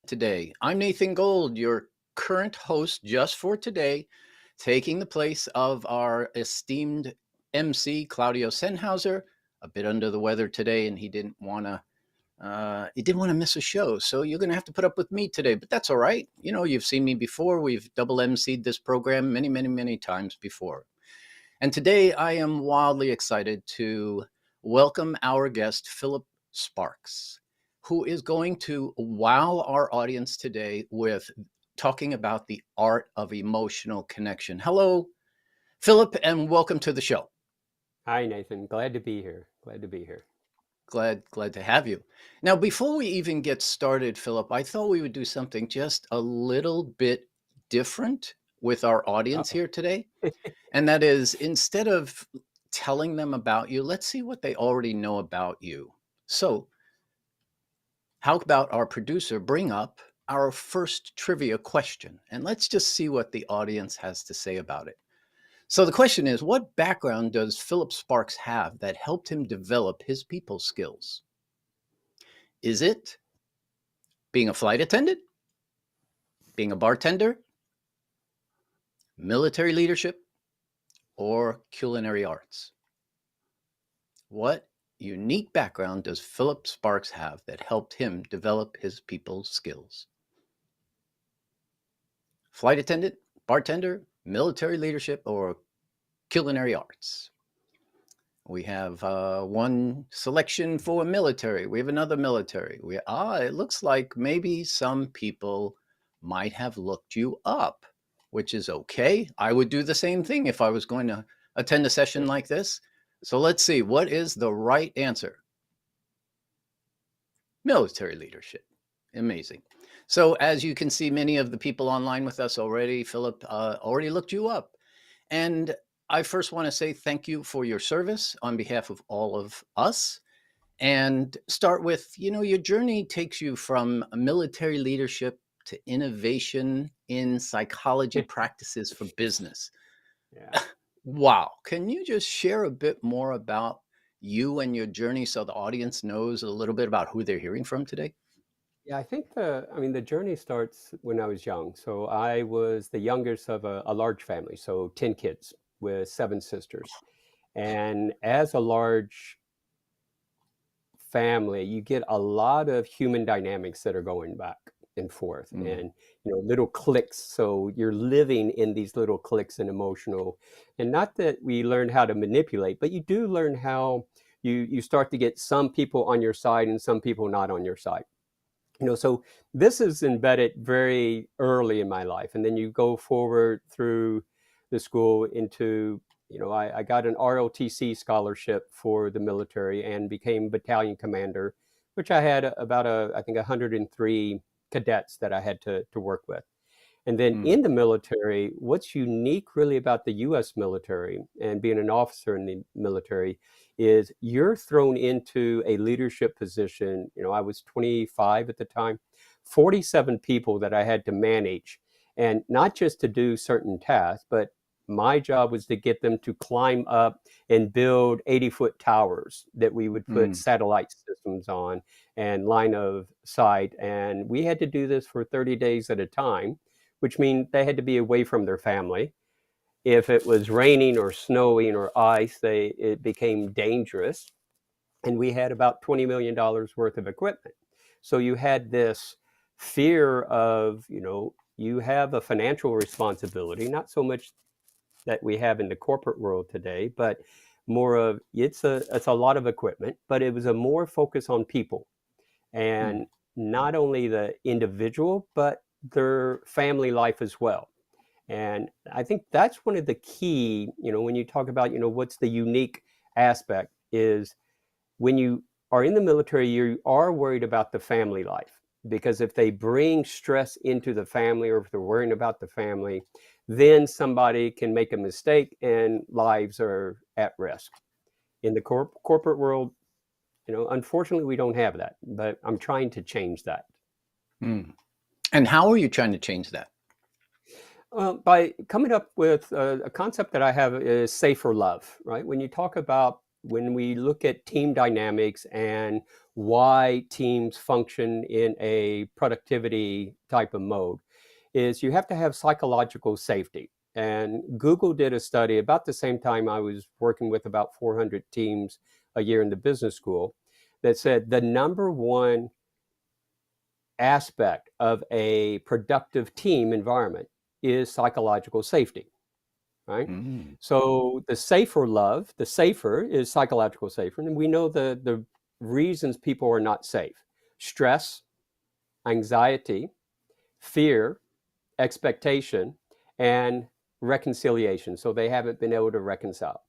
today. I'm Nathan Gold, your current host just for today, taking the place of our esteemed MC, Claudio Sennhauser, a bit under the weather today, and he didn't want to miss a show. So you're going to have to put up with me today, but that's all right. You know, you've seen me before. We've double MC'd this program many, many, many times before. And today I am wildly excited to welcome our guest, Phillip Sparks, who is going to wow our audience today with talking about the art of emotional connection. Hello, Phillip, and welcome to the show. Hi, Nathan. Glad to be here. Glad to be here. Glad to have you. Now, before we even get started, Phillip, I thought we would do something just a little bit different with our audience Uh-oh. here today. And that is, instead of telling them about you, let's see what they already know about you. So, how about our producer bring up our first trivia question? And let's just see what the audience has to say about it. So, the question is, what background does Phillip Sparks have that helped him develop his people skills? Is it being a flight attendant, being a bartender, military leadership, or culinary arts? What unique background does Phillip Sparks have that helped him develop his people skills? Flight attendant, bartender, military leadership, or culinary arts? We have one selection for military. We have another military. It looks like maybe some people might have looked you up, which is okay. I would do the same thing if I was going to attend a session like this. So let's see, what is the right answer? Military leadership. Amazing. So as you can see, many of the people online with us already, Phillip already looked you up. And I first want to say thank you for your service on behalf of all of us. And start with, your journey takes you from military leadership to innovation in psychology practices for business. Yeah. Wow. Can you just share a bit more about you and your journey so the audience knows a little bit about who they're hearing from today? Yeah, I think the journey starts when I was young. So I was the youngest of a large family, so 10 kids with seven sisters. And as a large family, you get a lot of human dynamics that are going back and forth Mm, and little clicks. So you're living in these little clicks and emotional, and not that we learn how to manipulate, but you do learn how you start to get some people on your side and some people not on your side. So this is embedded very early in my life, and then you go forward through the school into, I got an ROTC scholarship for the military and became battalion commander, which I had about I think 103 cadets that I had to work with. And then mm, in the military, what's unique really about the US military and being an officer in the military is you're thrown into a leadership position. I was 25 at the time, 47 people that I had to manage, and not just to do certain tasks, but my job was to get them to climb up and build 80-foot towers that we would put mm. satellite systems on and line of sight. And we had to do this for 30 days at a time, which means they had to be away from their family. If it was raining or snowing or ice, it became dangerous. And we had about $20 million worth of equipment. So you had this fear of, you have a financial responsibility, not so much that we have in the corporate world today, but more of it's a lot of equipment, but it was a more focus on people, Mm. and not only the individual, but their family life as well. And I think that's one of the key, when you talk about, what's the unique aspect is when you are in the military, you are worried about the family life. Because if they bring stress into the family, or if they're worrying about the family, then somebody can make a mistake and lives are at risk. In the corporate world, unfortunately, we don't have that, but I'm trying to change that. Mm. And how are you trying to change that? By coming up with a concept that I have is safer love, right? When we look at team dynamics and why teams function in a productivity type of mode is you have to have psychological safety. And Google did a study about the same time I was working with about 400 teams a year in the business school that said the number one aspect of a productive team environment is psychological safety, right? Mm. So the safer is psychological safer. And we know the reasons people are not safe: stress, anxiety, fear, expectation, and reconciliation. So they haven't been able to reconcile.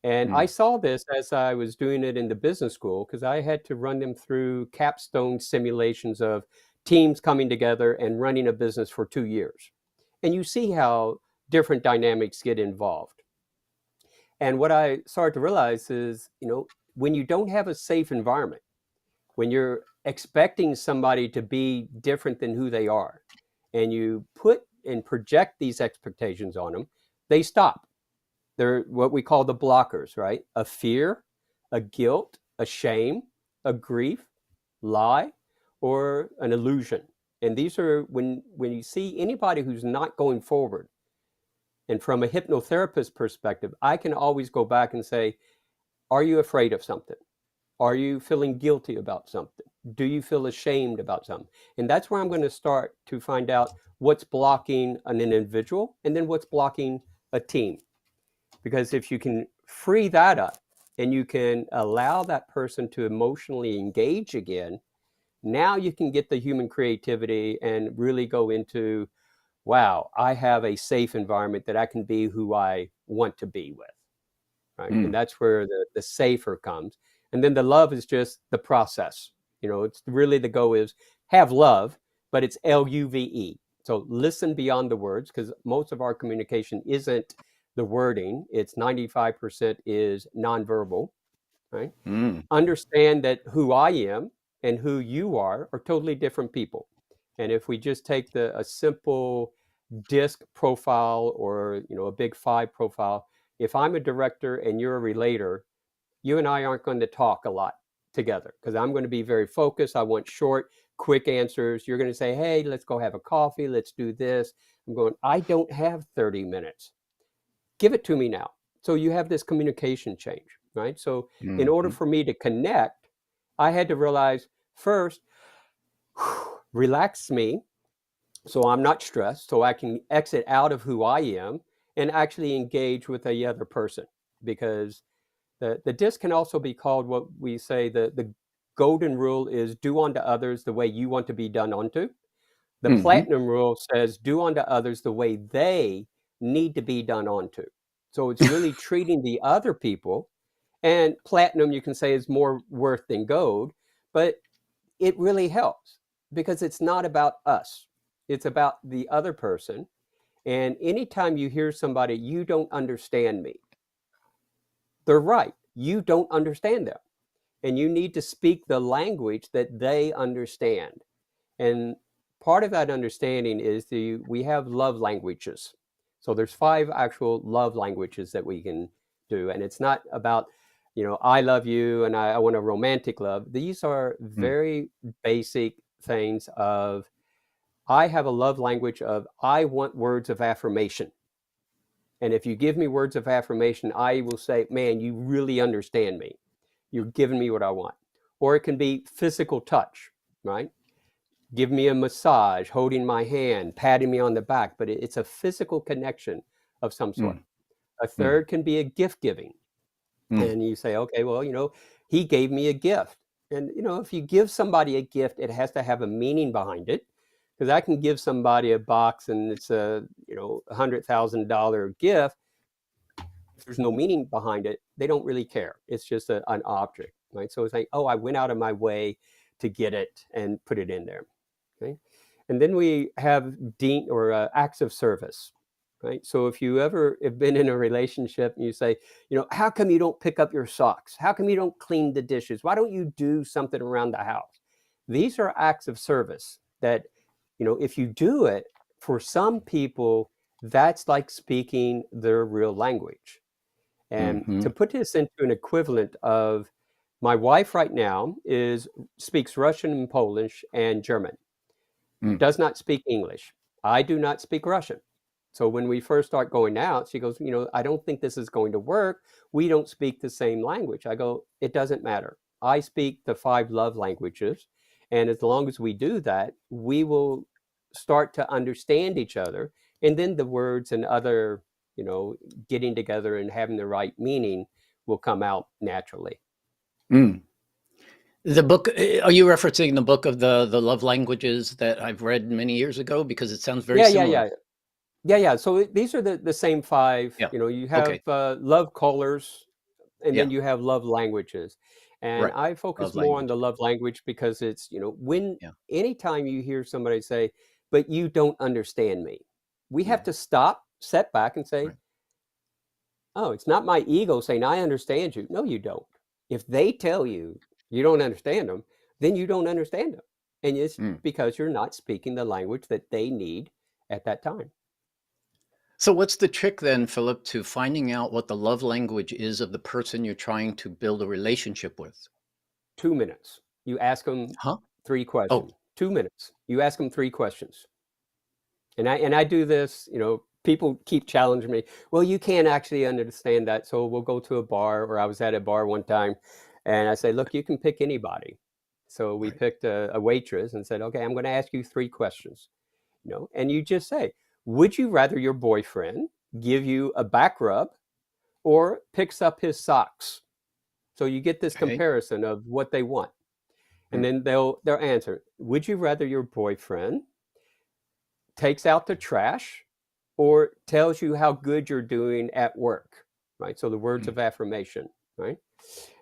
And I Mm. saw this as I was doing it in the business school because I had to run them through capstone simulations of teams coming together and running a business for 2 years. And you see how different dynamics get involved. And what I started to realize is, when you don't have a safe environment, when you're expecting somebody to be different than who they are, and you put and project these expectations on them, they stop. They're what we call the blockers, right? A fear, a guilt, a shame, a grief, lie, or an illusion. And these are when you see anybody who's not going forward. And from a hypnotherapist perspective, I can always go back and say, are you afraid of something? Are you feeling guilty about something? Do you feel ashamed about something? And that's where I'm going to start to find out what's blocking an individual and then what's blocking a team. Because if you can free that up and you can allow that person to emotionally engage again, now you can get the human creativity and really go into, wow, I have a safe environment that I can be who I want to be with, right? And Mm. that's where the safer comes. And then the love is just the process. It's really the goal is have love, but it's LUVE. So listen beyond the words, because most of our communication isn't the wording. It's 95% is nonverbal, right? Mm. Understand that who I am and who you are totally different people. And if we just take a simple disc profile or a big five profile, if I'm a director and you're a relator, you and I aren't going to talk a lot together because I'm going to be very focused. I want short, quick answers. You're going to say, hey, let's go have a coffee. Let's do this. I'm going, I don't have 30 minutes. Give it to me now. So you have this communication change, right? So in order Mhm. for me to connect, I had to realize first, relax me so I'm not stressed, so I can exit out of who I am and actually engage with the other person. Because the disc can also be called what we say the golden rule is do unto others the way you want to be done unto. The Mhm. platinum rule says do unto others the way they need to be done unto. So it's really treating the other people. And platinum, you can say, is more worth than gold, but it really helps because it's not about us. It's about the other person. And anytime you hear somebody, you don't understand me, they're right. You don't understand them. And you need to speak the language that they understand. And part of that understanding is we have love languages. So there's 5 actual love languages that we can do. And it's not about, I love you and I want a romantic love. These are Mm. very basic things of I have a love language of I want words of affirmation. And if you give me words of affirmation, I will say, man, you really understand me. You're giving me what I want. Or it can be physical touch, right? Give me a massage, holding my hand, patting me on the back, but it's a physical connection of some sort. Mm. A Mm. third can be a gift giving. Mm. And you say, okay, well, he gave me a gift. And, if you give somebody a gift, it has to have a meaning behind it. Because I can give somebody a box and it's a, $100,000 gift. If there's no meaning behind it, they don't really care. It's just an object, right? So it's like, oh, I went out of my way to get it and put it in there. Okay. And then we have acts of service, right? So if you ever have been in a relationship and you say, how come you don't pick up your socks? How come you don't clean the dishes? Why don't you do something around the house? These are acts of service that, if you do it, for some people, that's like speaking their real language. And to Mhm. put this into an equivalent of My wife right now is speaks Russian and Polish and German, Mm, does not speak English. I do not speak Russian. So when we first start going out, she goes, I don't think this is going to work. We don't speak the same language. I go, it doesn't matter. I speak the five love languages. And as long as we do that, we will start to understand each other. And then the words and other, you know, getting together and having the right meaning will come out naturally. mm. The book, are you referencing the book of the love languages that I've read many years ago? Because it sounds very Yeah, yeah, similar. yeah. Yeah, yeah. So these are the same five. Yeah. You have Okay. love colors, and then Yeah. you have love languages. And Right. I Love focus more on language. the love language because it's, when Yeah. anytime you hear somebody say, but you don't understand me, we have Yeah. to stop, step back, and say, Right. oh, it's not my ego saying, I understand you. No, you don't. If they tell you you don't understand them, then you don't understand them. And it's Mm. because you're not speaking the language that they need at that time. So what's the trick then, Philip, to finding out what the love language is of the person you're trying to build a relationship with? 2 minutes. You ask them Huh? three Oh, questions. 2 minutes. You ask them three questions. And I do this, people keep challenging me. Well, you can't actually understand that. So we'll go to a bar, or I was at a bar one time and I say, look, you can pick anybody. So we right. picked a waitress and said, okay, I'm going to ask you three questions, and you just say, would you rather your boyfriend give you a back rub or picks up his socks? So you get this Okay. comparison of what they want. And Mm, then they'll answer, would you rather your boyfriend takes out the trash or tells you how good you're doing at work, right? So the words mm, of affirmation, right?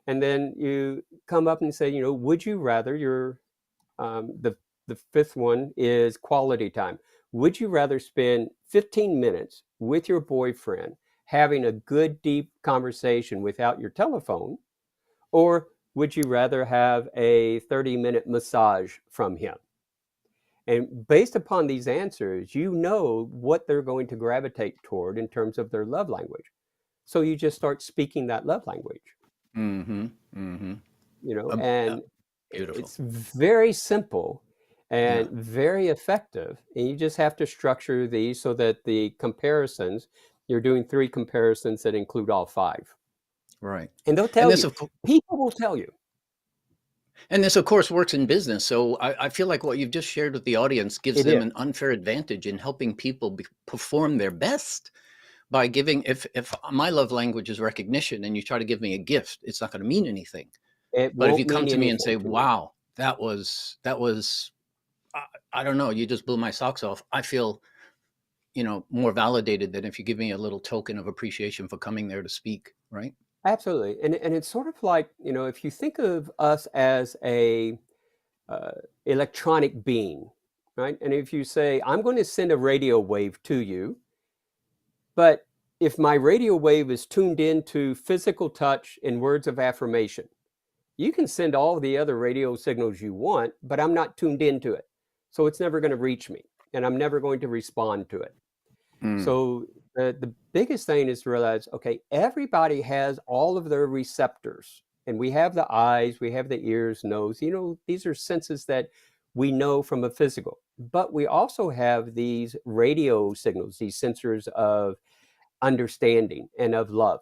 And then you come up and say, would you rather your the fifth one is quality time. Would you rather spend 15 minutes with your boyfriend having a good deep conversation without your telephone, or would you rather have a 30-minute massage from him? And based upon these answers, you know what they're going to gravitate toward in terms of their love language. So you just start speaking that love language, mm-hmm. Mm-hmm. and Beautiful. it's very simple Yeah. and very effective. And you just have to structure these so that the comparisons, you're doing three comparisons that include all five. Right. And they'll And tell you, people will tell you. this of course works in business. So I feel like what you've just shared with the audience gives It them is. an unfair advantage in helping people perform their best by giving. If my love language is recognition and you try to give me a gift, it's not going to mean anything. It But if you won't come mean to me and say, anything to me. "Wow, that was I, I don't know, you just blew my socks off," I feel more validated than if you give me a little token of appreciation for coming there to speak. Right. Absolutely. And it's sort of like, if you think of us as a uh, electronic being, right? And if you say, I'm going to send a radio wave to you, but if my radio wave is tuned into physical touch and words of affirmation, you can send all the other radio signals you want, but I'm not tuned into it. So it's never going to reach me and I'm never going to respond to it. Mm, So the biggest thing is to realize, okay, everybody has all of their receptors, and we have the eyes, we have the ears, nose. These are senses that we know from a physical, but we also have these radio signals, these sensors of understanding and of love.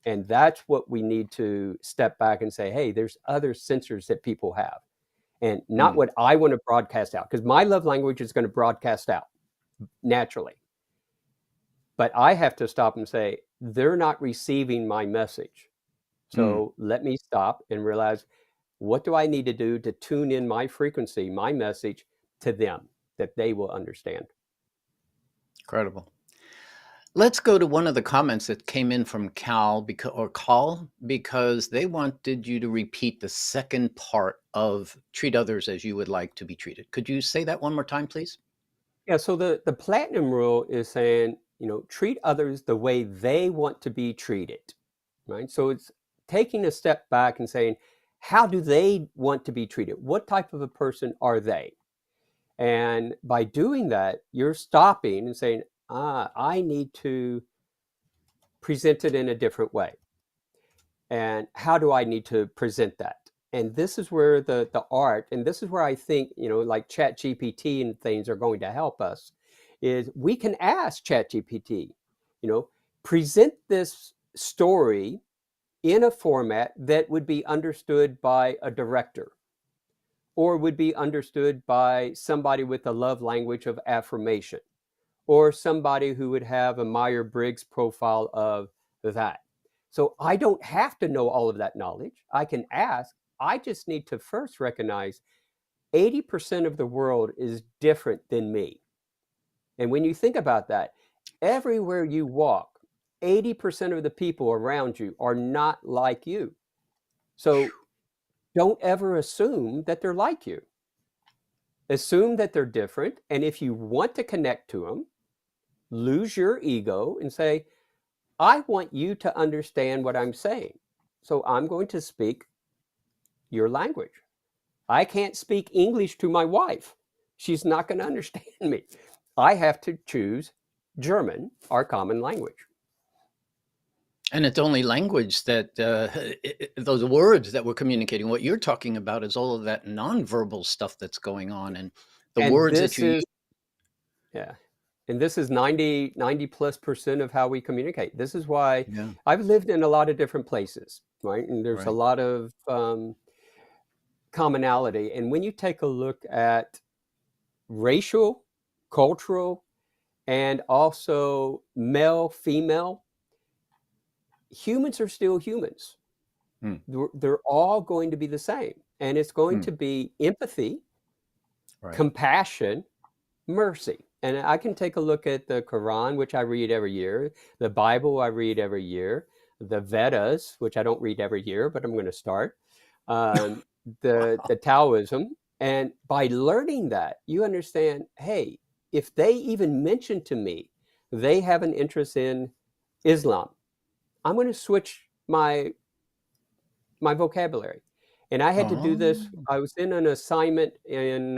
And that's what we need to step back and say, hey, there's other sensors that people have, and not mm, what I want to broadcast out, because my love language is going to broadcast out naturally. But I have to stop and say, they're not receiving my message. mm. So let me stop and realize, what do I need to do to tune in my frequency, my message to them that they will understand? Incredible. Let's go to one of the comments that came in from Cal or Call, because they wanted you to repeat the second part of treat others as you would like to be treated. Could you say that one more time, please? Yeah, so the platinum rule is saying, treat others the way they want to be treated, right? So it's taking a step back and saying, how do they want to be treated? What type of a person are they? And by doing that, you're stopping and saying, I need to present it in a different way. And how do I need to present that? And this is where the art, and this is where I think, like Chat GPT and things are going to help us, is we can ask Chat GPT, you know, present this story in a format that would be understood by a director or would be understood by somebody with a love language of affirmation or somebody who would have a Myers-Briggs profile of that. So I don't have to know all of that knowledge. I can ask. I just need to first recognize 80% of the world is different than me. And when you think about that, everywhere you walk, 80% of the people around you are not like you. So don't ever assume that they're like you. Assume that they're different. And if you want to connect to them, lose your ego and say, I want you to understand what I'm saying. So I'm going to speak your language. I can't speak English to my wife. She's not going to understand me. I have to choose German, our common language. And it's only language that those words that we're communicating. What you're talking about is all of that nonverbal stuff that's going on, and the And words that this you use. is, yeah. And this is 90 plus percent of how we communicate. This is why Yeah, I've lived in a lot of different places, right? And there's a right. lot of commonality. And when you take a look at racial, cultural, and also male, female, humans are still humans. Hmm. They're all going to be the same. And it's going Hmm. to be empathy, Right. compassion, mercy. And I can take a look at the Quran, which I read every year, the Bible I read every year, the Vedas, which I don't read every year, but I'm going to start, um, the Taoism. And by learning that, you understand, hey, if they even mention to me they have an interest in Islam, I'm going to switch my vocabulary. And I had to do Oh, this. I was in an assignment in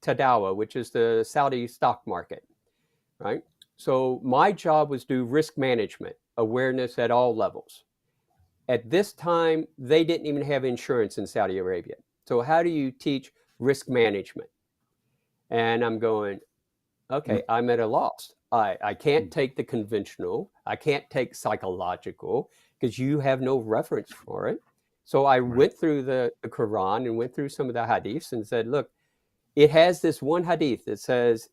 Tadawa, which is the Saudi stock market, right? So my job was do risk management, awareness at all levels. At this time, they didn't even have insurance in Saudi Arabia. So how do you teach risk management? And I'm going, mm, okay, I'm at a loss. I can't take the conventional. I can't take psychological because you have no reference for it. So I right. went through the Quran and went through some of the hadiths and said, look, it has this one hadith that says,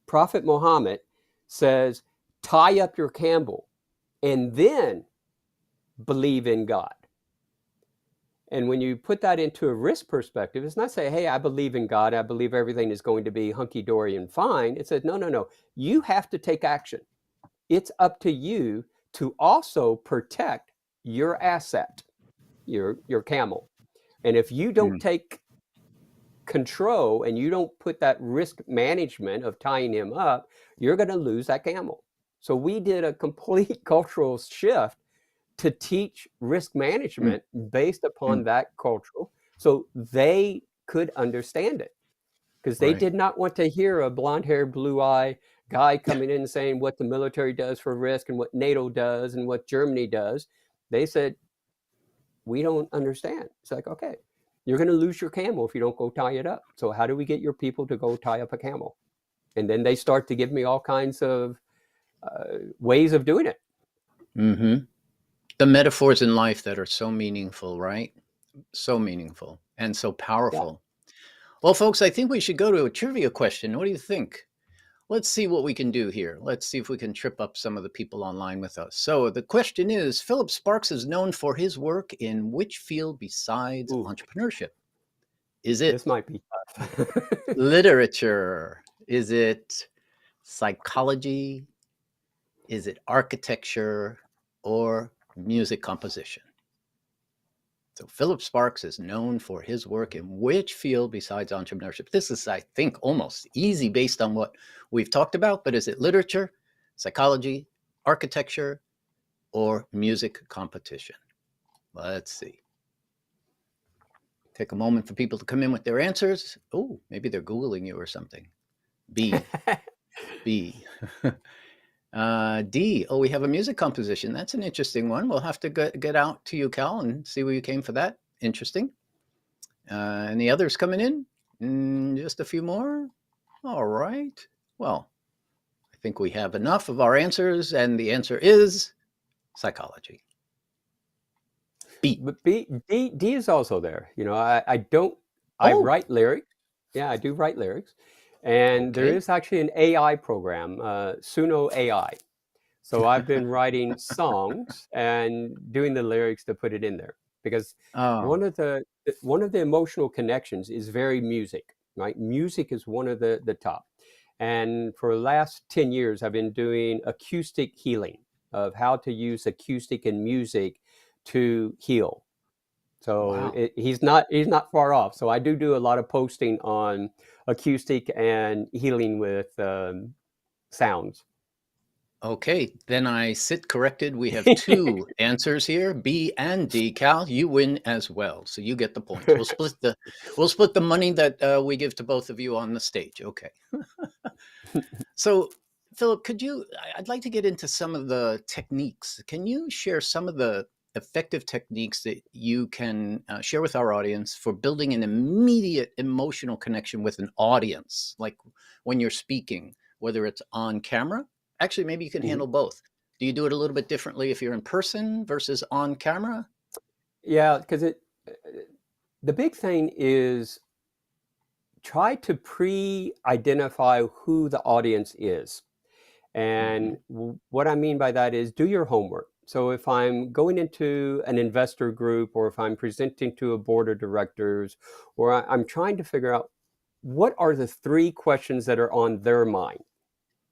Prophet Muhammad says, tie up your camel and then believe in God. And when you put that into a risk perspective, it's not say, hey, I believe in God. I believe everything is going to be hunky dory and fine. It says, no, no, no. You have to take action. It's up to you to also protect your asset, your camel. And if you don't Mm, take control and you don't put that risk management of tying him up, you're going to lose that camel. So we did a complete cultural shift to teach risk mm, management based mm, upon that cultural so they could understand it because they right. did not want to hear a blonde haired blue eye guy coming in and saying what the military does for risk and what NATO does and what Germany does. They said we don't understand. It's like, okay, you're going to lose your camel if you don't go tie it up. So how do we get your people to go tie up a camel? And then they start to give me all kinds of ways of doing it. Hmm. The metaphors in life that are so meaningful, right? So meaningful and so Yeah. powerful. Well, folks, I think we should go to a trivia question. What do you think? Let's see what we can do here. Let's see if we can trip up some of the people online with us. So the question is, Philip Sparks is known for his work in which field besides Ooh, entrepreneurship? Is this it might be tough. literature? Is it psychology? Is it architecture or music composition? So Philip Sparks is known for his work in which field besides entrepreneurship? This is, I think, almost easy based on what we've talked about, but is it literature, psychology, architecture, or music competition? Let's see. Take a moment for people to come in with their answers. Oh, maybe they're Googling you or something. B, B. D. Oh, we have a music composition. That's an interesting one. We'll have to get out to you, Cal, and see where you came for that. Interesting. Any others coming in? Just a few more. All right. Well, I think we have enough of our answers, and the answer is psychology. B. But D is also there. I don't, I Oh, write lyrics. Yeah, I do write lyrics. And there okay. is actually an AI program, Suno AI. So I've been writing songs and doing the lyrics to put it in there because Oh, one of the emotional connections is very music, right? Music is one of the top. And for the last 10 years, I've been doing acoustic healing of how to use acoustic and music to heal. So wow. he's not far off. So I do a lot of posting on acoustic and healing with sounds. Okay, then I sit corrected. We have two answers here, B and D. Cal, you win as well, so you get the points. We'll split the money that we give to both of you on the stage. Okay. So, Philip, I'd like to get into some of the techniques. Can you share some of the effective techniques that you can share with our audience for building an immediate emotional connection with an audience, like when you're speaking, whether it's on camera? Actually, maybe you can Mhm. handle both. Do you do it a little bit differently if you're in person versus on camera? Yeah, because the big thing is try to pre-identify who the audience is. Hmm. And what I mean by that is do your homework. So if I'm going into an investor group or if I'm presenting to a board of directors or I'm trying to figure out what are the three questions that are on their mind,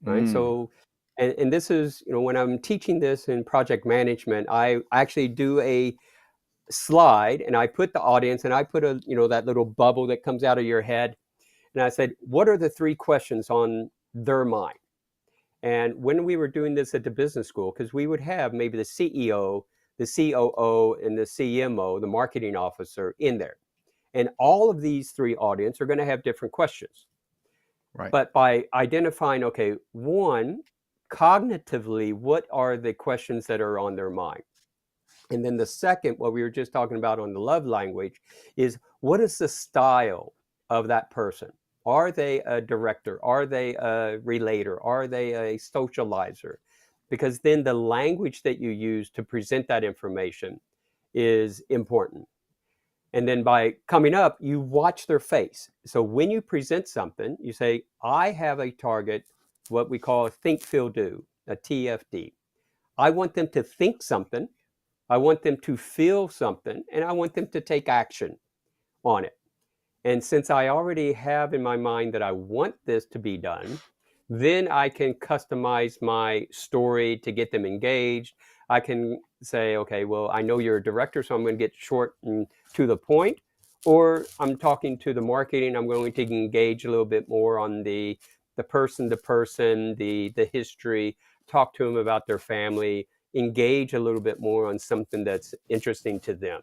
right? Mm, So and this is, when I'm teaching this in project management, I actually do a slide and I put the audience and I put that little bubble that comes out of your head. And I said, what are the three questions on their mind? And when we were doing this at the business school, because we would have maybe the CEO, the COO, and the CMO, the marketing officer in there. And all of these three audience are going to have different questions. right. But by identifying, okay, one, cognitively, what are the questions that are on their mind? And then the second, what we were just talking about on the love language, is what is the style of that person? Are they a director? Are they a relator? Are they a socializer? Because then the language that you use to present that information is important. And then by coming up, you watch their face. So when you present something, you say, I have a target, what we call a think, feel, do, a TFD. I want them to think something, I want them to feel something, and I want them to take action on it. And since I already have in my mind that I want this to be done, then I can customize my story to get them engaged. I can say, okay, well, I know you're a director, so I'm going to get short and to the point. Or I'm talking to the marketing, I'm going to engage a little bit more on the person to person, the history, talk to them about their family, engage a little bit more on something that's interesting to them.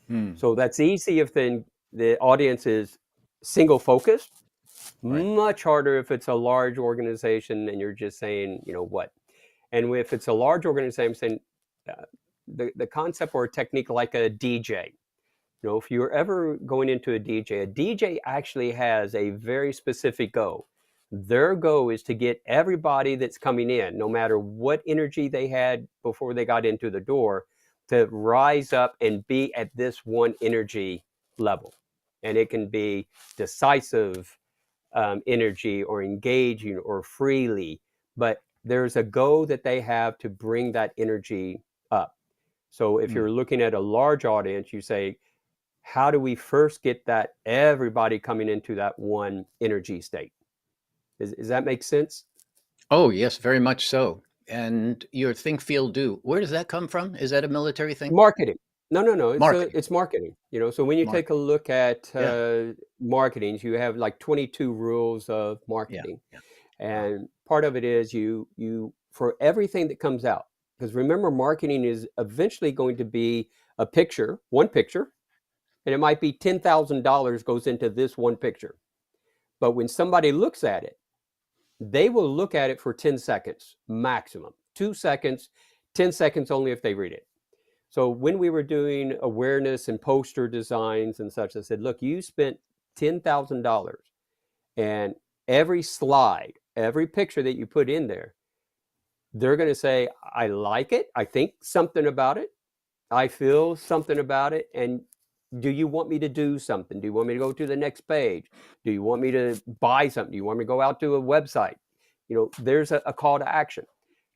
Mm, So that's easy if the audience is single focused. right. Much harder if it's a large organization and you're just saying, what. And if it's a large organization, I'm saying the concept or a technique like a DJ. If you're ever going into a DJ actually has a very specific goal. Their goal is to get everybody that's coming in, no matter what energy they had before they got into the door, to rise up and be at this one energy level. And it can be decisive energy or engaging or freely, but there's a goal that they have to bring that energy up. So if Mm. you're looking at a large audience, you say, how do we first get that everybody coming into that one energy state? Does that make sense? Oh, yes, very much so. And your think, feel, do. Where does that come from? Is that a military thing? Marketing. No. Marketing. It's marketing. So when you take a Marketing. look at Yeah. marketing, you have like 22 rules of Yeah. marketing, Yeah. Wow. and part of it is you for everything that comes out. Because remember, marketing is eventually going to be a picture, one picture, and it might be $10,000 goes into this one picture. But when somebody looks at it, they will look at it for 10 seconds maximum, 2 seconds, 10 seconds only if they read it. So when we were doing awareness and poster designs and such, I said, look, you spent $10,000, and every slide, every picture that you put in there, they're going to say, I like it. I think something about it. I feel something about it. And do you want me to do something? Do you want me to go to the next page? Do you want me to buy something? Do you want me to go out to a website? There's a call to action.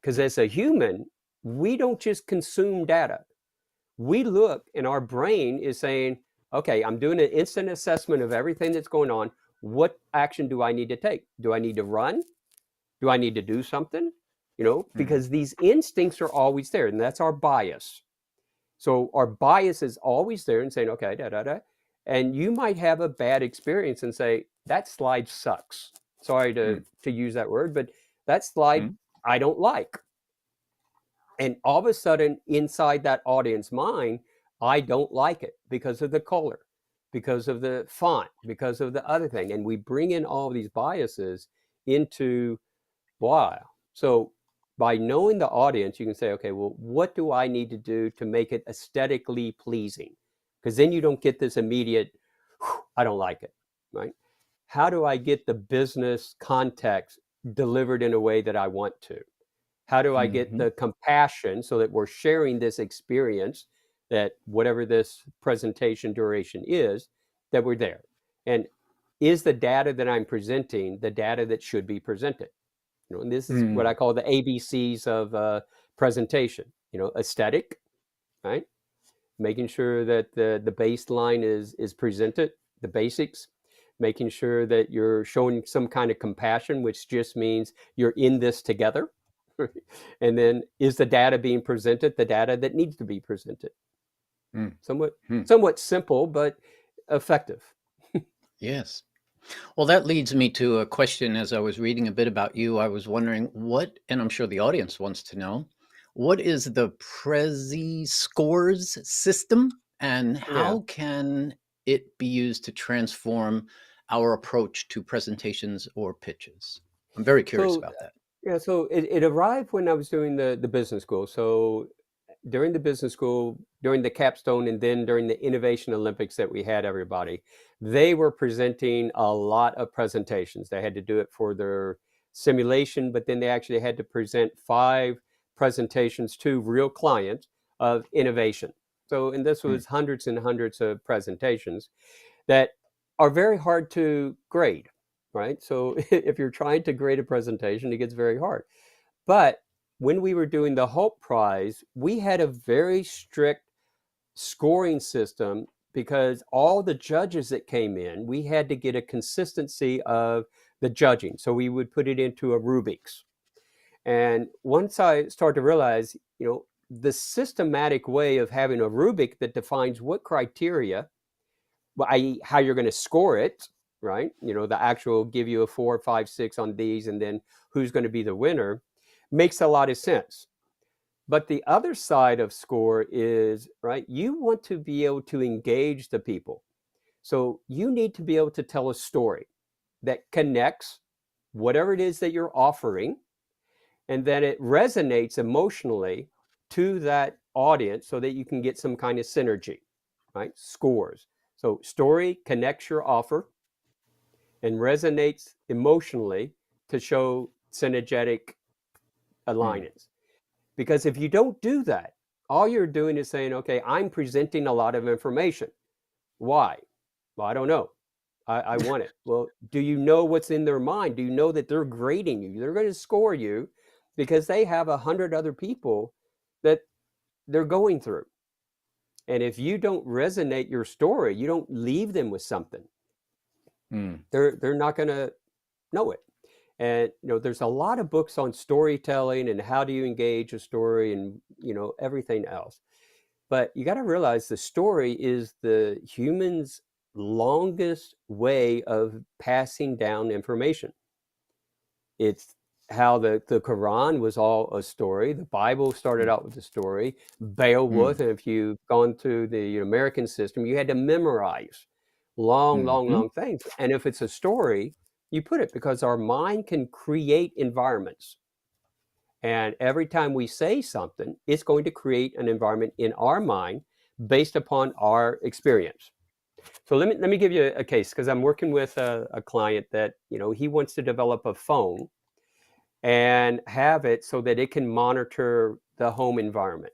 Because as a human, we don't just consume data. We look, and our brain is saying, okay, I'm doing an instant assessment of everything that's going on. What action do I need to take? Do I need to run? Do I need to do something? Mm. Because these instincts are always there, and that's our bias. So our bias is always there and saying, okay, da da da. And you might have a bad experience and say, that slide sucks. Sorry to Mm. use that word, but that slide Mm. I don't like. And all of a sudden, inside that audience mind, I don't like it because of the color, because of the font, because of the other thing. And we bring in all of these biases into wow. So by knowing the audience, you can say, okay, well, what do I need to do to make it aesthetically pleasing? Because then you don't get this immediate, I don't like it, right? How do I get the business context delivered in a way that I want to? How do I get Mhm. the compassion so that we're sharing this experience, that whatever this presentation duration is, that we're there? And is the data that I'm presenting the data that should be presented? And this is what I Mm. call the ABCs of presentation. Aesthetic, right? Making sure that the baseline is presented, the basics, making sure that you're showing some kind of compassion, which just means you're in this together. And then is the data being presented the data that needs to be presented? Mm. Somewhat Mm. somewhat simple, but effective. Yes. Well, that leads me to a question. As I was reading a bit about you, I was wondering what, and I'm sure the audience wants to know, what is the Prezi scores system and Yeah. how can it be used to transform our approach to presentations or pitches? I'm very curious So about that. yeah, so it arrived when I was doing the business school. So during the business school, during the capstone, and then during the Innovation Olympics that we had everybody, they were presenting a lot of presentations. They had to do it for their simulation, but then they actually had to present 5 presentations to real clients of innovation. So, and this Mm. was hundreds and hundreds of presentations that are very hard to grade, right? So if you're trying to grade a presentation, it gets very hard. But when we were doing the Hope Prize, we had a very strict scoring system because all the judges that came in, we had to get a consistency of the judging. So we would put it into a Rubik's. And once I started to realize, the systematic way of having a Rubik that defines what criteria, i.e., how you're going to score it, right? The actual give you a 4, 5, 6 on these, and then who's going to be the winner, makes a lot of sense. But the other side of score is, right, you want to be able to engage the people. So you need to be able to tell a story that connects whatever it is that you're offering, and then it resonates emotionally to that audience so that you can get some kind of synergy, right? Scores. So story connects your offer and resonates emotionally to show synergetic Mm. alignments. Because if you don't do that, all you're doing is saying, okay, I'm presenting a lot of information. Why? Well, I don't know. I want it. Well, do you know what's in their mind? Do you know that they're grading you? They're going to score you because they have 100 other people that they're going through. And if you don't resonate your story, you don't leave them with something, Mm. they're not going to know it. And there's a lot of books on storytelling and how do you engage a story and everything else. But you got to realize the story is the human's longest way of passing down information. It's how the Quran was all a story. The Bible started Mm. out with a story. Beowulf, Mm. and if you've gone to the American system, you had to memorize long, long, Mhm. long things. And if it's a story, you put it, because our mind can create environments. And every time we say something, it's going to create an environment in our mind based upon our experience. So let me give you a case, because I'm working with a client that, he wants to develop a phone and have it so that it can monitor the home environment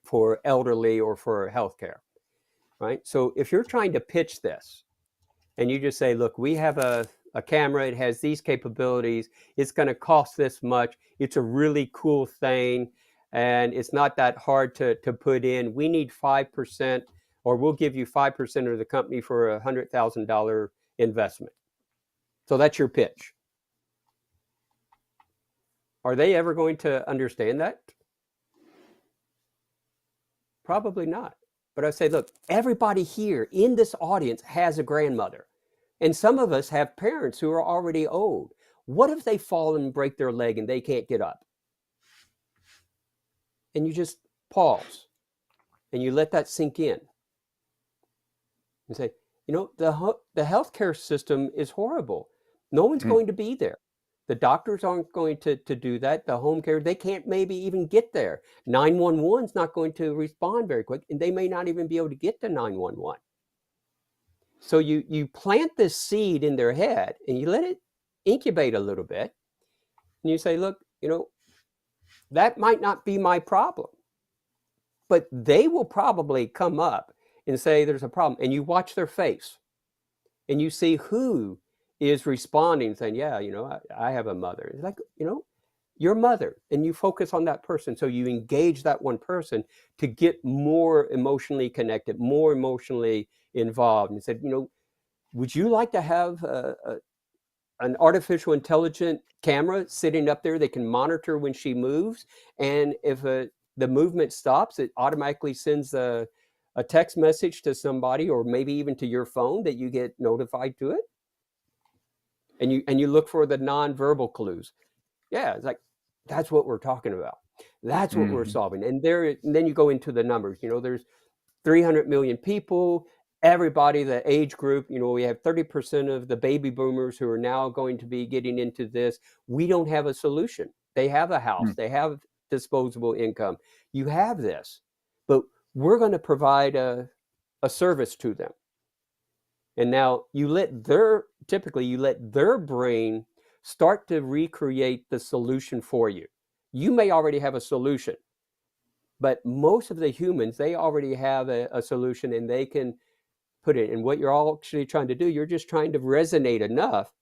for elderly or for healthcare, right? So if you're trying to pitch this and you just say, look, we have a camera, it has these capabilities, it's going to cost this much, it's a really cool thing, and it's not that hard to put in. We need 5%, or we'll give you 5% of the company for $100,000 investment. So that's your pitch. Are they ever going to understand that? Probably not. But I say, look, everybody here in this audience has a grandmother. And some of us have parents who are already old. What if they fall and break their leg and they can't get up? And you just pause and you let that sink in and say, the healthcare system is horrible. No one's Mm. going to be there. The doctors aren't going to do that. The home care, they can't maybe even get there. 911 is not going to respond very quick, and they may not even be able to get to 911. So you plant this seed in their head and you let it incubate a little bit. And you say, look, that might not be my problem, but they will probably come up and say there's a problem. And you watch their face and you see who is responding, saying, yeah, I have a mother. It's like, your mother, and you focus on that person. So you engage that one person to get more emotionally connected, more emotionally involved. And said, would you like to have an artificial intelligent camera sitting up there that can monitor when she moves? And if the movement stops, it automatically sends a text message to somebody, or maybe even to your phone, that you get notified to it. And you look for the nonverbal clues. Yeah, it's like, that's what we're talking about. That's what we're Mhm. solving. And then you go into the numbers. There's 300 million people, everybody, the age group, we have 30% of the baby boomers who are now going to be getting into this. We don't have a solution. They have a house, Mm. they have disposable income. You have this, but we're going to provide a service to them. And now typically you let their brain start to recreate the solution for you. You may already have a solution, but most of the humans, they already have a solution, and they can put it. And what you're all actually trying to do, you're just trying to resonate enough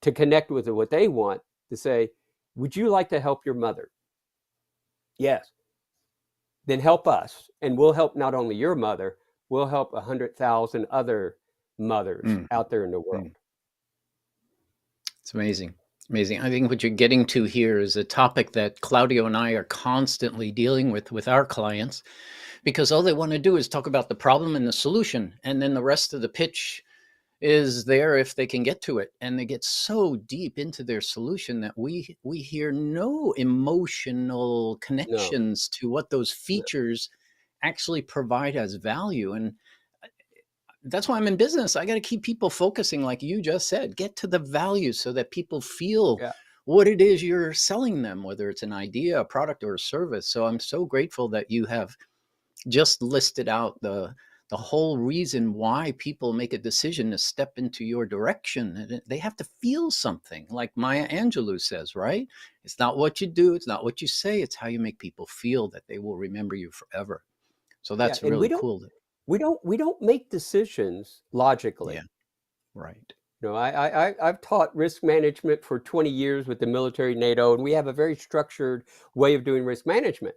to connect with what they want, to say, would you like to help your mother? Yes. Then help us, and we'll help not only your mother, we'll help 100,000 other mothers Mm. out there in the world. Mm. It's amazing. Amazing. I think what you're getting to here is a topic that Claudio and I are constantly dealing with our clients, because all they want to do is talk about the problem and the solution, and then the rest of the pitch is there if they can get to it. And they get so deep into their solution that we hear no emotional No, connections to what those no. features actually provide as value. And that's why I'm in business. I got to keep people focusing, like you just said, get to the value so that people feel Yeah. what it is you're selling them, whether it's an idea, a product, or a service. So I'm so grateful that you have just listed out the whole reason why people make a decision to step into your direction. And they have to feel something, like Maya Angelou says, right? It's not what you do, it's not what you say, it's how you make people feel, that they will remember you forever. So Yeah. that's And really cool. we don't make decisions logically. Yeah, right. I've taught risk management for 20 years with the military, NATO, and we have a very structured way of doing risk management.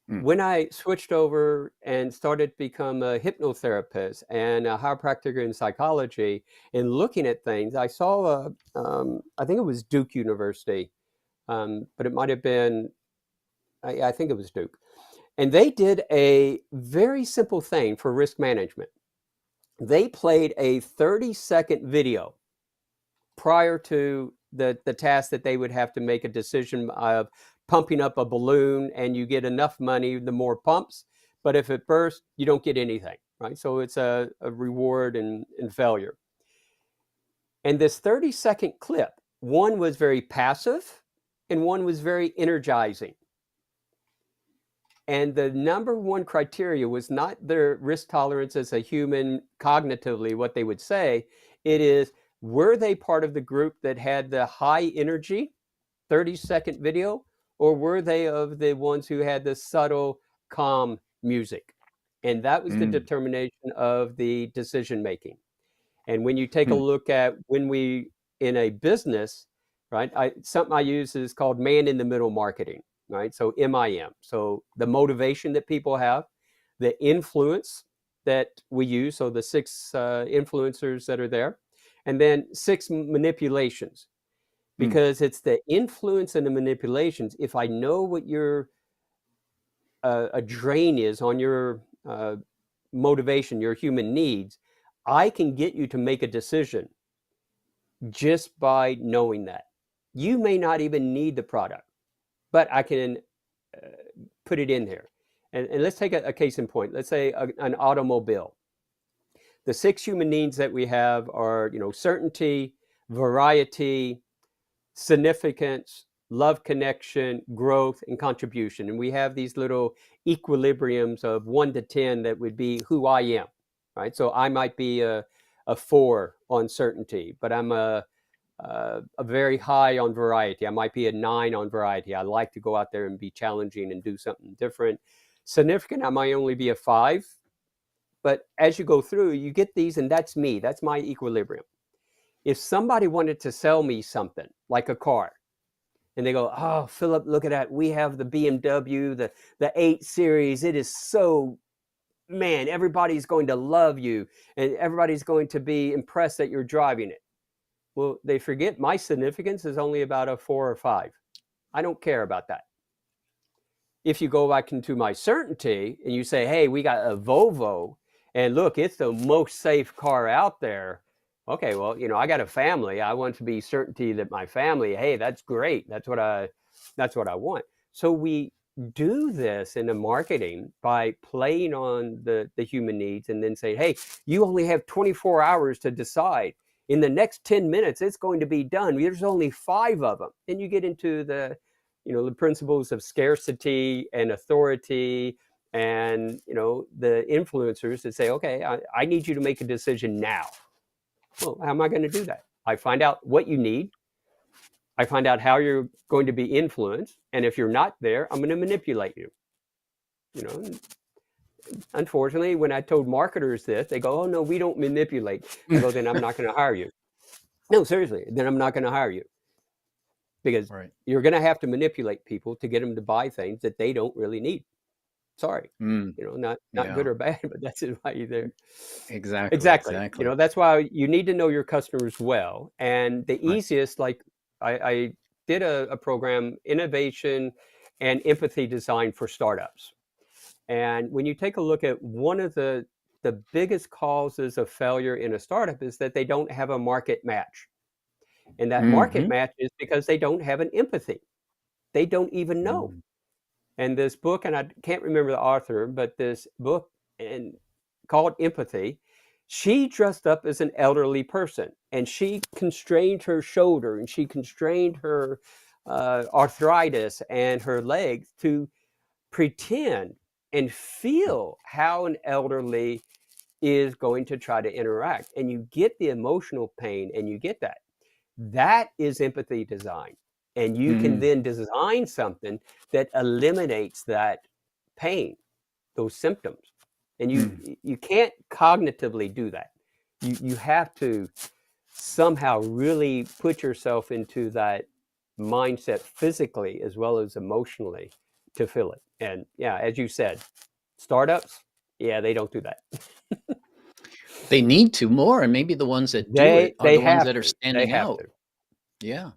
Mm. When I switched over and started to become a hypnotherapist and a chiropractor in psychology and looking at things, I saw I think it was Duke University, but it might have been, I think it was Duke. And they did a very simple thing for risk management. They played a 30-second video prior to the task that they would have to make a decision of pumping up a balloon, and you get enough money the more pumps, but if it bursts, you don't get anything, right? So it's a reward and failure. And this 30-second clip, one was very passive and one was very energizing. And the number one criteria was not their risk tolerance as a human cognitively, what they would say. It is, were they part of the group that had the high energy 30-second video, or were they of the ones who had the subtle, calm music? And that was the Mm. determination of the decision making. And when you take a Hmm. look at when we, in a business, right, something I use is called man in the middle marketing, right? So MIM. So the motivation that people have, the influence that we use, so the six influencers that are there, and then six manipulations, Mm. because it's the influence and the manipulations. If I know what your a drain is on your motivation, your human needs, I can get you to make a decision just by knowing that. You may not even need the product, but I can uh, put it in there. And let's take a case in point. Let's say an automobile. The six human needs that we have are, certainty, variety, significance, love, connection, growth, and contribution. And we have these little equilibriums of 1 to 10 that would be who I am, right? So I might be a 4 on certainty, but I'm a very high on variety. I might be a 9 on variety. I like to go out there and be challenging and do something different. Significant, I might only be a 5. But as you go through, you get these, and that's me. That's my equilibrium. If somebody wanted to sell me something like a car, and they go, "Oh, Philip, look at that. We have the BMW, the 8 Series. It is so, man, everybody's going to love you, and everybody's going to be impressed that you're driving it." Well, they forget my significance is only about a 4 or 5. I don't care about that. If you go back into my certainty and you say, "Hey, we got a Volvo, and look, it's the most safe car out there." Okay, well, I got a family. I want to be certainty that my family, hey, that's great. That's what I want. So we do this in the marketing by playing on the human needs and then say, "Hey, you only have 24 hours to decide. In the next 10 minutes, it's going to be done. There's only 5 of them." And you get into the principles of scarcity and authority, and the influencers that say, "Okay, I need you to make a decision now." Well, how am I going to do that? I find out what you need. I find out how you're going to be influenced, and if you're not there, I'm going to manipulate you. You know, Unfortunately, when I told marketers this, they go, "Oh no, we don't manipulate." I go, "Then I'm not going to hire you." No, seriously, then I'm not going to hire you, because Right. you're going to have to manipulate people to get them to buy things that they don't really need. Sorry, Mm. not good Yeah. or bad, but that's why you're there. Exactly. Exactly. Exactly. That's why you need to know your customers well. And the Right. easiest, like I did a program, innovation and empathy design for startups. And when you take a look at one of the biggest causes of failure in a startup is that they don't have a market match. And that market Hmm. match is because they don't have an empathy. They don't even know. Mm. And this book, and I can't remember the author, but this book and called Empathy, she dressed up as an elderly person, and she constrained her shoulder, and she constrained her arthritis and her legs to pretend and feel how an elderly is going to try to interact. And you get the emotional pain, and you get that. That is empathy design. And you can Mm. then design something that eliminates that pain, those symptoms. And you Mm. you can't cognitively do that. You have to somehow really put yourself into that mindset physically as well as emotionally to feel it. And yeah, as you said, startups, yeah, they don't do that. They need to more, and maybe the ones that do it They are they the ones have that are to. They standing have out. to. Yeah.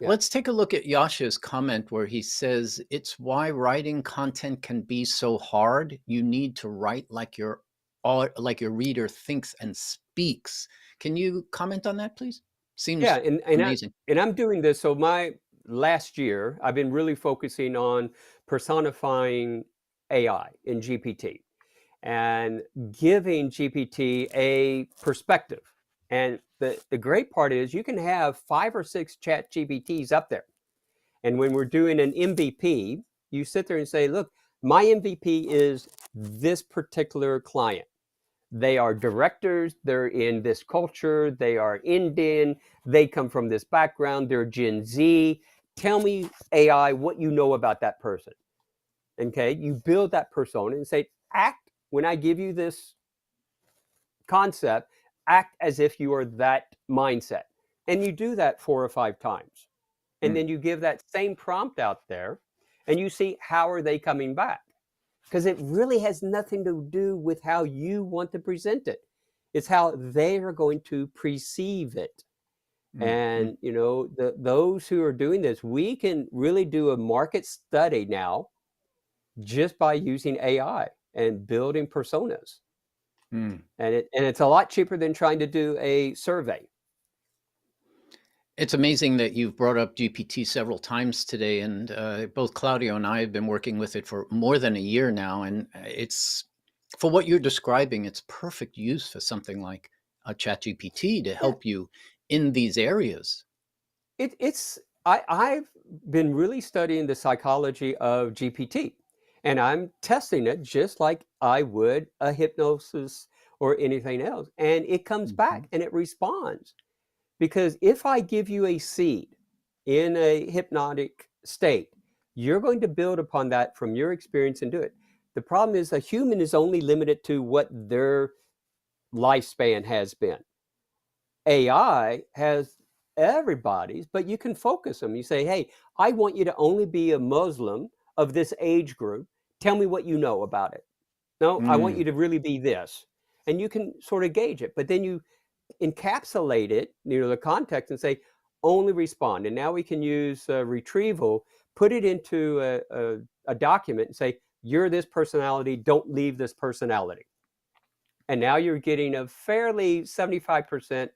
Yeah. Let's take a look at Yasha's comment where he says, "It's why writing content can be so hard. You need to write like your reader thinks and speaks." Can you comment on that, please? Yeah, Seems and amazing. I'm doing this. So my last year, I've been really focusing on personifying AI in GPT and giving GPT a perspective. And the great part is you can have 5 or 6 chat GPTs up there. And when we're doing an MVP, you sit there and say, look, my MVP is this particular client. They are directors, they're in this culture, they are Indian, they come from this background, they're Gen Z. Tell me, AI, what you know about that person. Okay, you build that persona and say, act when I give you this concept, act as if you are that mindset. And you do that 4 or 5 times. And Mm, then you give that same prompt out there and you see how are they coming back. Because it really has nothing to do with how you want to present it. It's how they are going to perceive it. mm, mm. And those who are doing this, we can really do a market study now just by using AI and building personas. Mm. And it's a lot cheaper than trying to do a survey. It's amazing that you've brought up GPT several times today, and both Claudio and I have been working with it for more than a year now. And it's for what you're describing, it's perfect use for something like a Chat GPT to Yeah, help you in these areas. I've been really studying the psychology of GPT, and I'm testing it just like I would a hypnosis or anything else. And it comes back Mhm. and it responds. Because if I give you a seed in a hypnotic state, you're going to build upon that from your experience and do it. The problem is a human is only limited to what their lifespan has been. AI has everybody's, but you can focus them. You say, hey, I want you to only be a Muslim of this age group. Tell me what you know about it. No, I want Mm, you to really be this. And you can sort of gauge it, but then you encapsulate it, the context, and say, only respond. And now we can use retrieval, put it into a document and say, you're this personality, don't leave this personality. And now you're getting a fairly 75%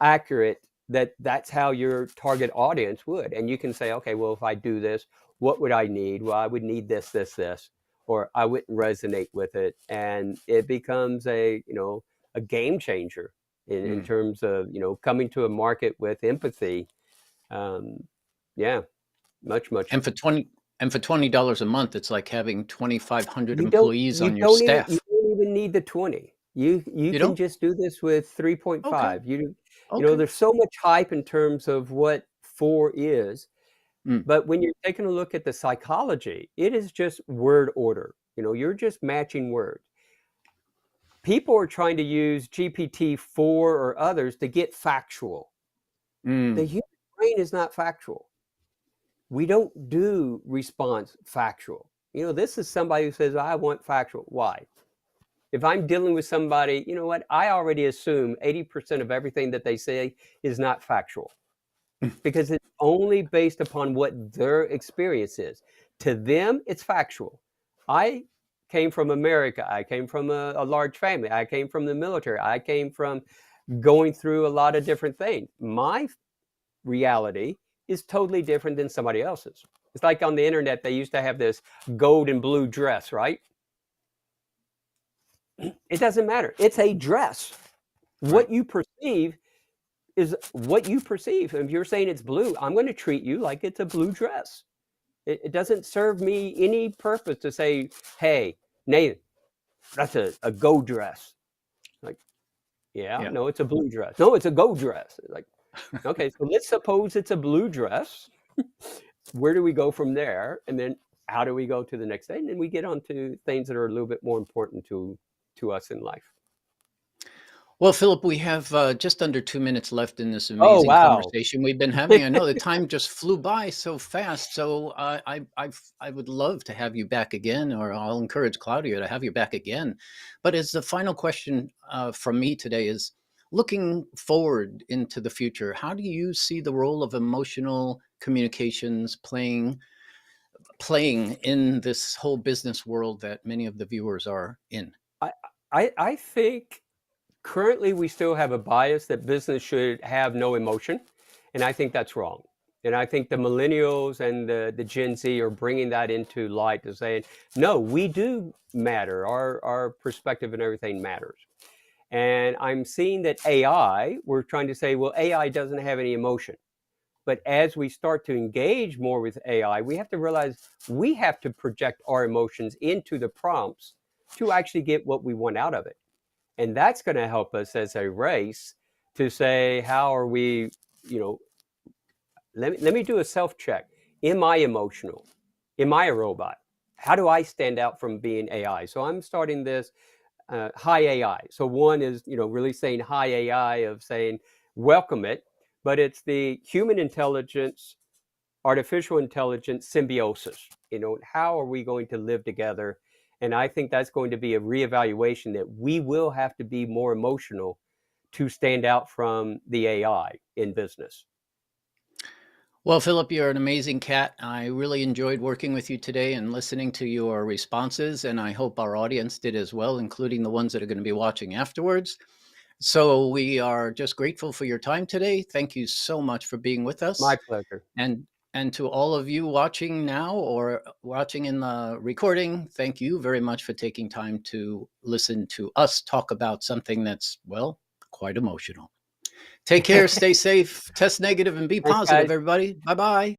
accurate that's how your target audience would. And you can say, okay, well, if I do this, what would I need? Well, I would need this, or I wouldn't resonate with it. And it becomes a game changer in mm. terms of, coming to a market with empathy. Um, yeah, much. And for 20 and for $20 a month, it's like having 2,500 You don't employees you on your don't even you staff. don't even need the 20. You You can don't? just do this with Okay. 3.5. Okay. There's so much hype in terms of what 4 is, Mm, but when you're taking a look at the psychology, it is just word order. You're just matching words. People are trying to use GPT-4 or others to get factual. The mm, human brain is not factual. We don't do response factual. This is somebody who says, I want factual. Why? If I'm dealing with somebody, you know what? I already assume 80% of everything that they say is not factual because it's only based upon what their experience is. To them, it's factual. I came from America. I came from a large family. I came from the military. I came from going through a lot of different things. My reality is totally different than somebody else's. It's like on the internet, they used to have this gold and blue dress, right? It doesn't matter. It's a dress. right. What you perceive is what you perceive. If you're saying it's blue, I'm going to treat you like it's a blue dress. It doesn't serve me any purpose to say, hey, Nathan, that's a gold dress. Like, yeah, Yeah. no, it's a blue dress. No, it's a gold dress. Like, okay, so let's suppose it's a blue dress. Where do we go from there? And then how do we go to the next day? And then we get on to things that are a little bit more important to us in life. Well, Philip, we have just under 2 minutes left in this Oh, amazing wow. conversation we've been having. I know the time just flew by so fast. So I would love to have you back again, or I'll encourage Claudia to have you back again. But as the final question from me today is looking forward into the future, how do you see the role of emotional communications playing in this whole business world that many of the viewers are in? I, I think currently we still have a bias that business should have no emotion, and I think that's wrong. And I think the millennials and the Gen Z are bringing that into light to saying, no, we do matter. Our perspective and everything matters. And I'm seeing that AI, we're trying to say, well, AI doesn't have any emotion. But as we start to engage more with AI, we have to realize we have to project our emotions into the prompts to actually get what we want out of it. And that's going to help us as a race to say, how are we, you know, let me do a self check. Am I emotional? Am I a robot? How do I stand out from being AI? So I'm starting this high AI. So one is, really saying high AI, of saying welcome it, but it's the human intelligence, artificial intelligence symbiosis. How are we going to live together? And I think that's going to be a reevaluation, that we will have to be more emotional to stand out from the AI in business. Well, Philip, you're an amazing cat. I really enjoyed working with you today and listening to your responses, and I hope our audience did as well, including the ones that are going to be watching afterwards. So we are just grateful for your time today. Thank you so much for being with My us. pleasure. And and to all of you watching now or watching in the recording, thank you very much for taking time to listen to us talk about something that's, well, quite emotional. Take care, stay safe, test negative, and be Thanks, positive, guys. everybody. Bye bye.